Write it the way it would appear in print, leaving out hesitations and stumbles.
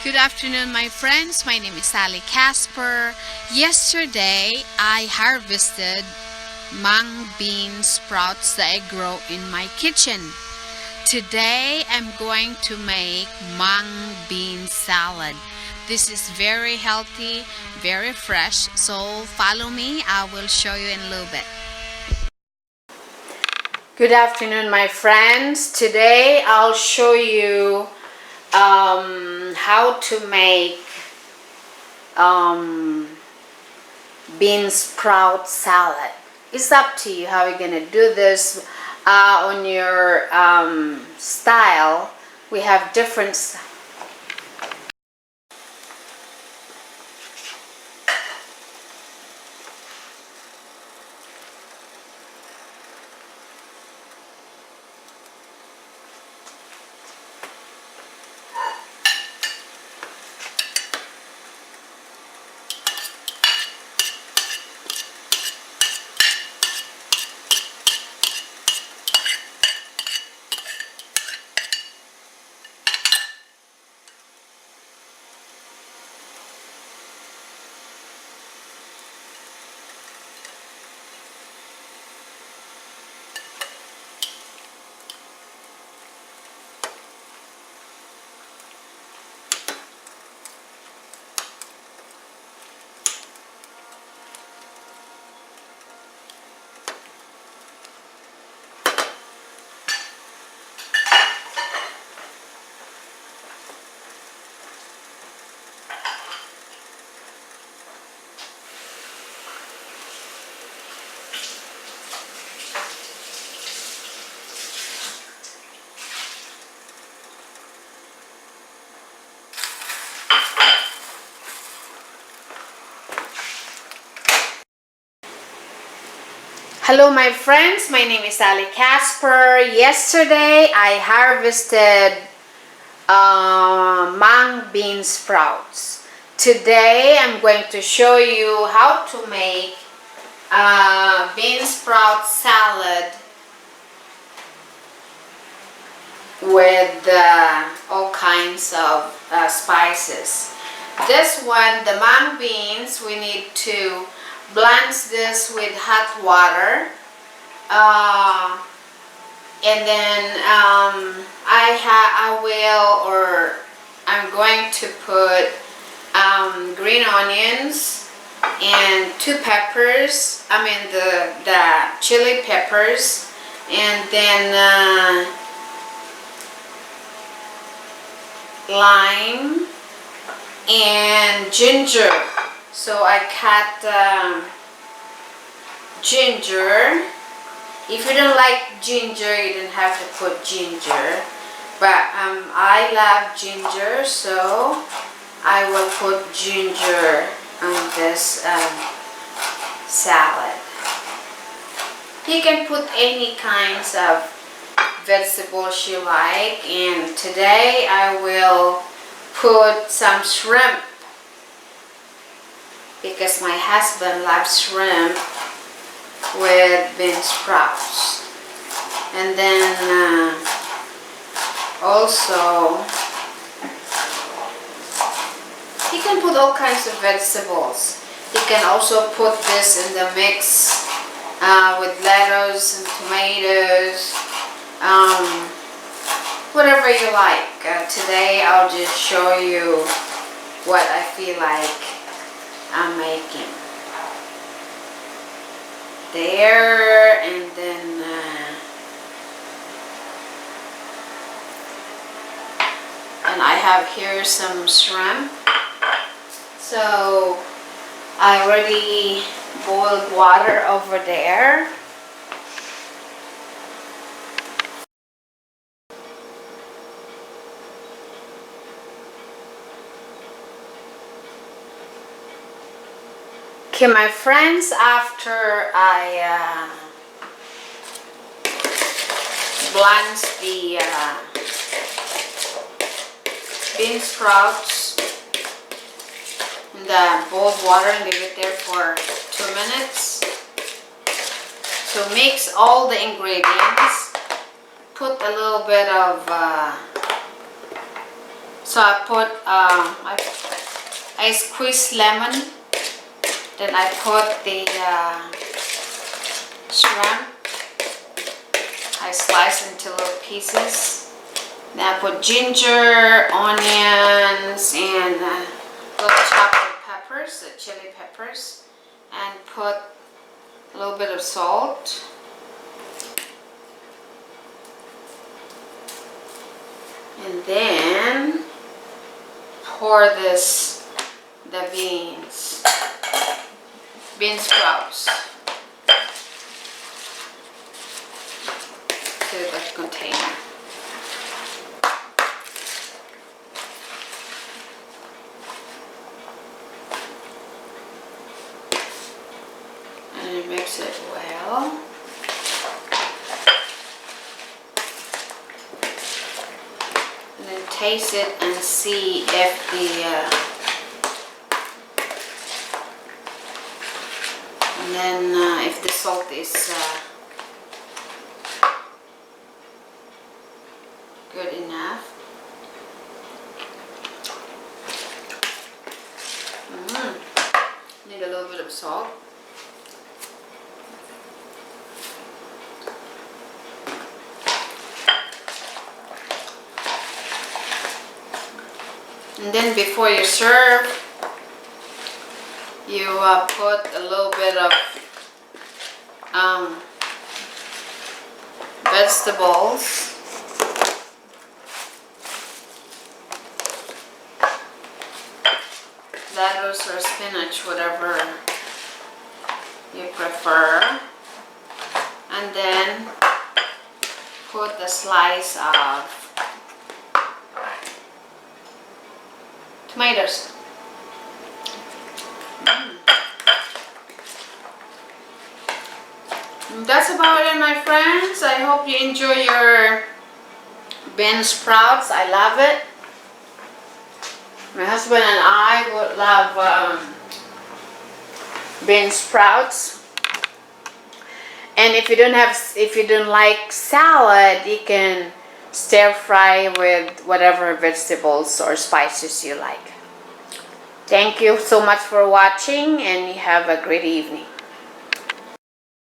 Good afternoon, my friends. My name is Sally Casper. Yesterday, I harvested mung bean sprouts that I grow in my kitchen. Today, I'm going to make mung bean salad. This is very healthy, very fresh. So follow me. I will show you in a little bit. Good afternoon, my friends. Today, I'll show you how to make bean sprout salad. It's up to you how you're gonna do this on your style. We have different Hello, my friends. My name is Sally Casper. Yesterday, I harvested mung bean sprouts. Today, I'm going to show you how to make bean sprout salad with all kinds of spices. This one, the mung beans, we need to blanch this with hot water, and then I'm going to put green onions and two peppers. I mean the chili peppers, and then lime and ginger. So I cut ginger. If you don't like ginger, you don't have to put ginger. But I love ginger, so I will put ginger on this salad. You can put any kinds of vegetables you like. And today I will put some shrimp, because my husband loves shrimp with bean sprouts. And then also you can put all kinds of vegetables. You can also put this in the mix with lettuce and tomatoes, whatever you like. Today I'll just show you what I feel like I'm making. There, and then and I have here some shrimp. So I already boiled water over there. Okay, my friends, after I blanch the bean sprouts in the boiled water and leave it there for 2 minutes. So mix all the ingredients. Put a little bit of So I put I squeeze lemon, then I put the shrimp. I slice into little pieces. Then I put ginger, onions, and little chopped peppers, the chili peppers, and put a little bit of salt. And then pour the bean sprouts to the container. And mix it well. And then taste it and see if if the salt is good enough. Need a little bit of salt. And then before you serve, you put a little bit of vegetables. Lettuce or spinach, whatever you prefer. And then put the slice of tomatoes. That's about it, my friends. I hope you enjoy your bean sprouts. I love it. My husband and I would love bean sprouts. And if you don't like salad, you can stir fry with whatever vegetables or spices you like. Thank you so much for watching, and you have a great evening.